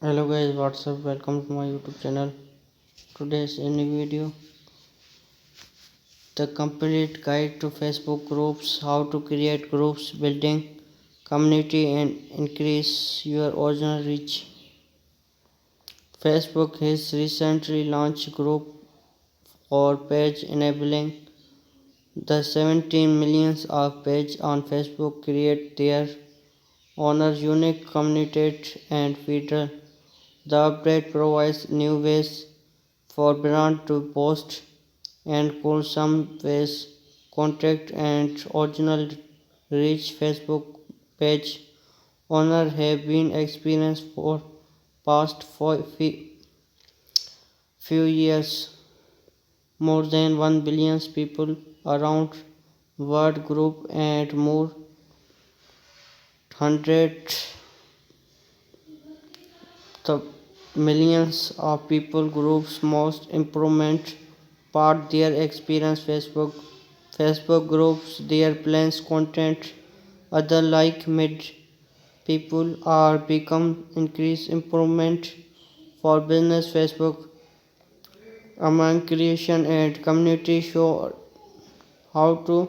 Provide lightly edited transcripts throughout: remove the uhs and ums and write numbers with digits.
Hello guys, what's up? Welcome to my YouTube channel. Today's in the video, the complete guide to Facebook groups, how to create groups, building community and increase your original reach. Facebook has recently launched group or page enabling the 17 millions of page on Facebook create their owners unique community and feature. The update provides new ways for brand to post and could some ways contact and original reach Facebook page owner have been experienced for past few years. More than 1 billion people around world group and more hundred the millions of people groups most improvement part their experience Facebook groups their plans content other like mid people are become increased improvement for business Facebook among creation and community show how to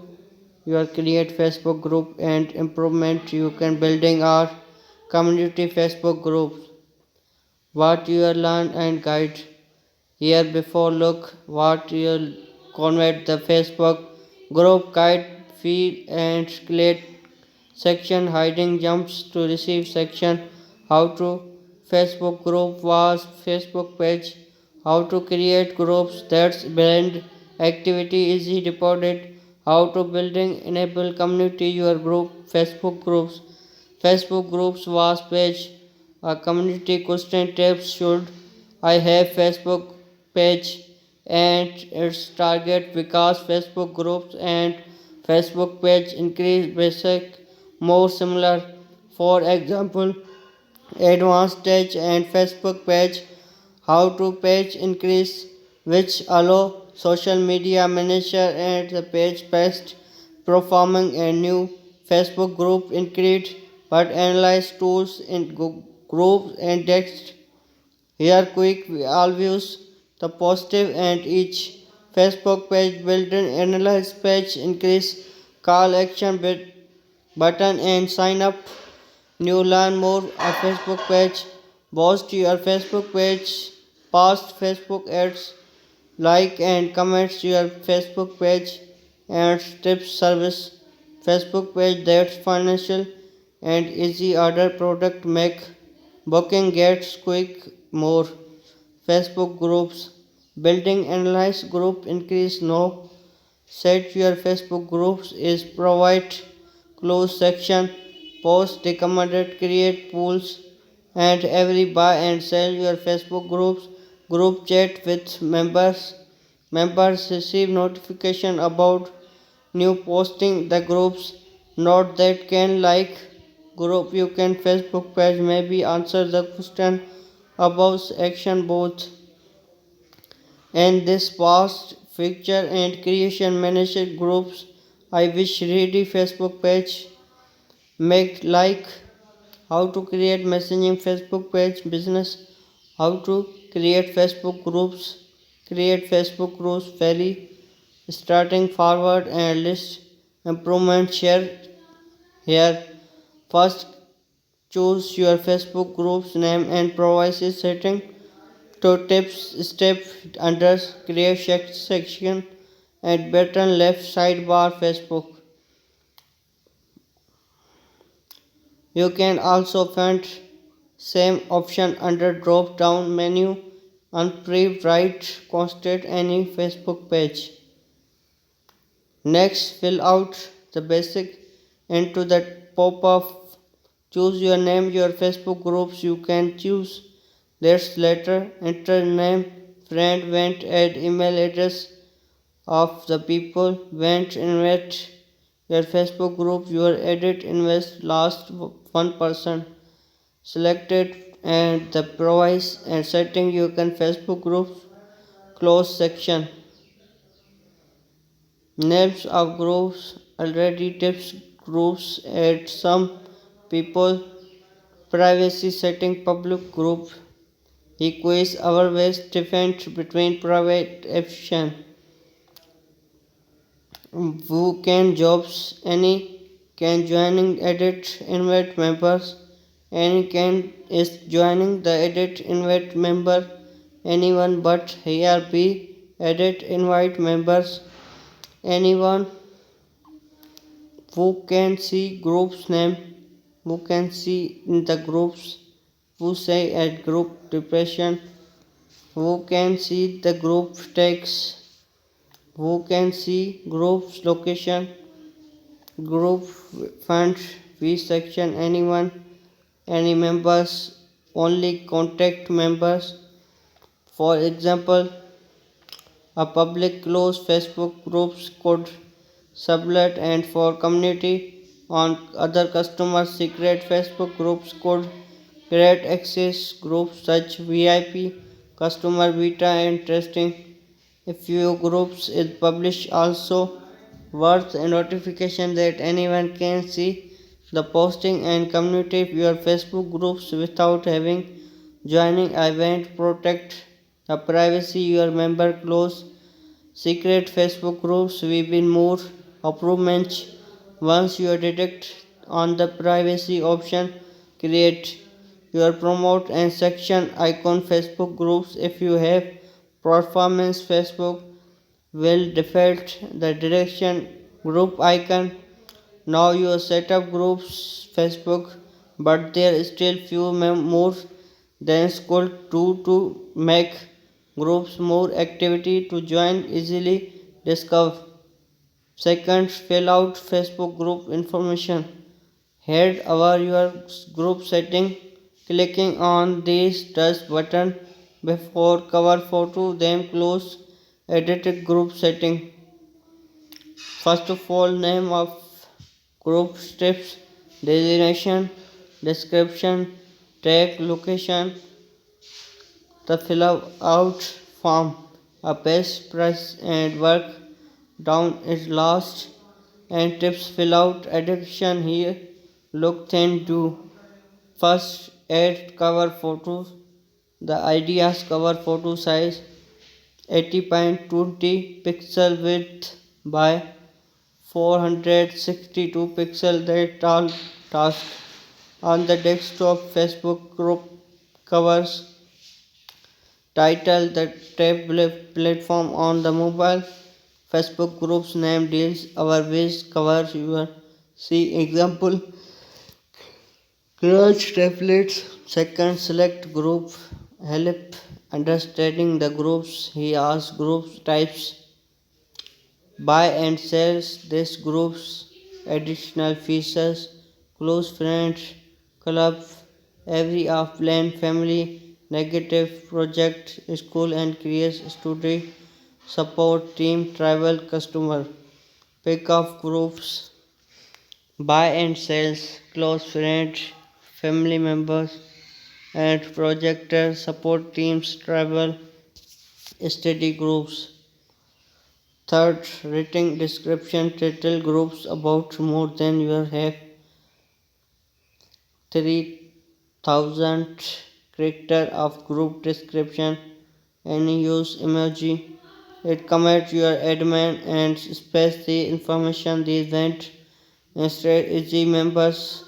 your create Facebook group and improvement you can building our community Facebook groups what you learn and guide here before look what you convert the Facebook group guide feed and create section hiding jumps to receive section how to Facebook group was Facebook page how to create groups that's blend activity easy reported how to building enable community your group Facebook groups was page a community question tips should I have Facebook page and its target because Facebook groups and Facebook page increase basic more similar. For example, advanced stage and Facebook page how to page increase which allow social media manager and the page best performing a new Facebook group increase but analyze tools in groups and text here quick always the positive and each Facebook page built in analyze page increase call action button and sign up new learn more a Facebook page boost your Facebook page past Facebook ads like and comments your Facebook page and tips service Facebook page that's financial and easy order product make booking gets quick more Facebook groups building analyze group increase no set your Facebook groups is provide close section post recommended create pools and every buy and sell your Facebook group chat with members receive notification about new posting the groups note that can like group you can Facebook page maybe answer the question about action both and this past feature and creation manager groups I wish ready Facebook page make like how to create messaging Facebook page business how to create Facebook groups very starting forward and list improvement share here first choose your Facebook group's name and privacy setting to tips step under create section at bottom left sidebar Facebook. You can also find same option under drop down menu on pre-write constant any Facebook page. Next fill out the basic into the pop-up. Choose your name, your Facebook groups you can choose. Let's later enter name, friend, went, add email address of the people, went, invite your Facebook group, your edit, invest, last 1% selected and the price and setting you can Facebook group close section. Names of groups already tips groups add some people Privacy setting public group equates our ways different between private option. Who can jobs any can joining edit invite members. Any can is joining the edit invite member. Anyone but here be edit invite members. Anyone who can see groups name, who can see in the groups, who say at group depression, who can see the group text, who can see groups location, group funds, v section, anyone, any members, only contact members. For example, a public closed Facebook groups could sublet and for community on other customer secret Facebook groups could create access groups such VIP, customer beta and testing. A few groups is published also worth a notification that anyone can see the posting and communicate your Facebook groups without having joining event protect the privacy your member close secret Facebook groups will be more improvements once you detect on the privacy option. Create your promote and section icon Facebook groups. If you have performance, Facebook will default the direction group icon. Now you set up groups Facebook, but there is still few more than could do to make groups more activity to join easily discover. Second, fill out Facebook group information. Head over your group setting, clicking on this touch button before cover photo, then close edited group setting. First of all, name of group steps, designation, description, tag, location, the fill out form, a best price and work down is last and tips fill out addiction here. Look then do. First add cover photos. The ideas cover photo size 80.20 pixel width by 462 pixel that all task on the desktop Facebook group covers title the tablet platform on the mobile Facebook groups name deals our wish cover your see example Crouch templates. Second, select group. Help understanding the groups. He asks group types. Buy and sells these groups. Additional features. Close friends. Club. Every offline family. Negative project. School and careers study. Support team. Travel customer. Pick up groups. Buy and sells. Close friends. Family members and projector support teams travel study groups. Third, written description title groups about more than you have 3000 character of group description and use emoji. It commit your admin and space the information the event instead easy members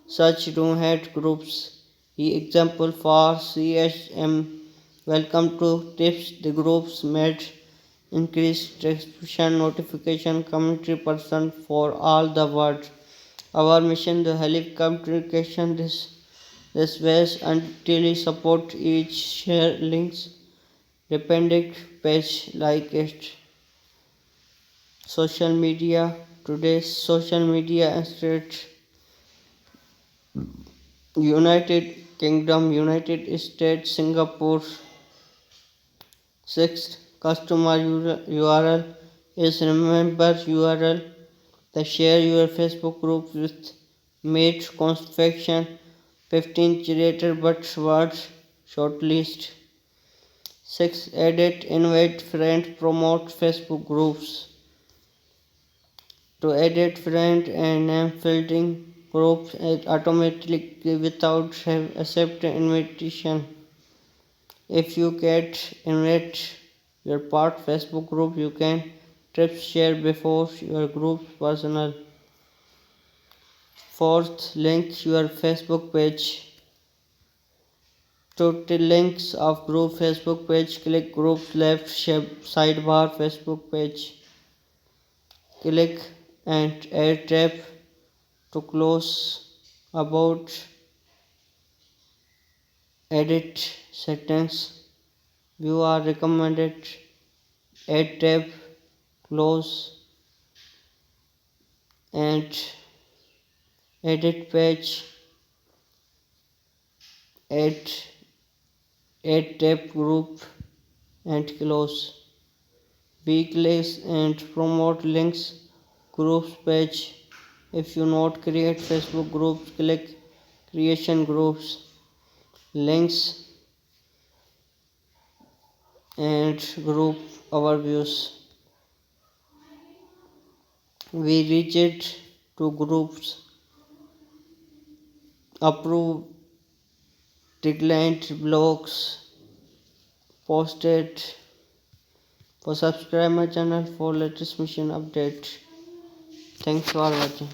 such don't have groups. Example for CSM. Welcome to tips. The groups made increased distribution notification community person for all the world. Our mission to help communication this ways until we support each share links dependent page like it. Social media. Today's social media instead United Kingdom, United States, Singapore. Sixth, customer URL is remember URL. The share your Facebook group with mate confection 15 generator but words shortlist. 6. Edit, invite, friend, promote Facebook groups. To edit friend and name fielding groups automatically without have accept invitation. If you get invite your part Facebook group, you can trips share before your group's personal. Fourth, link your Facebook page. To the links of group Facebook page, click group left sidebar Facebook page. Click and add tab to close about edit settings. View are recommended. Add tab, close and edit page. Add tab group and close. Weak links and promote links groups page. If you not create Facebook groups, click creation groups, links and group overviews. We reach it to groups, approve, declined blogs, posted. For subscribe my channel for latest mission update. Thanks for watching.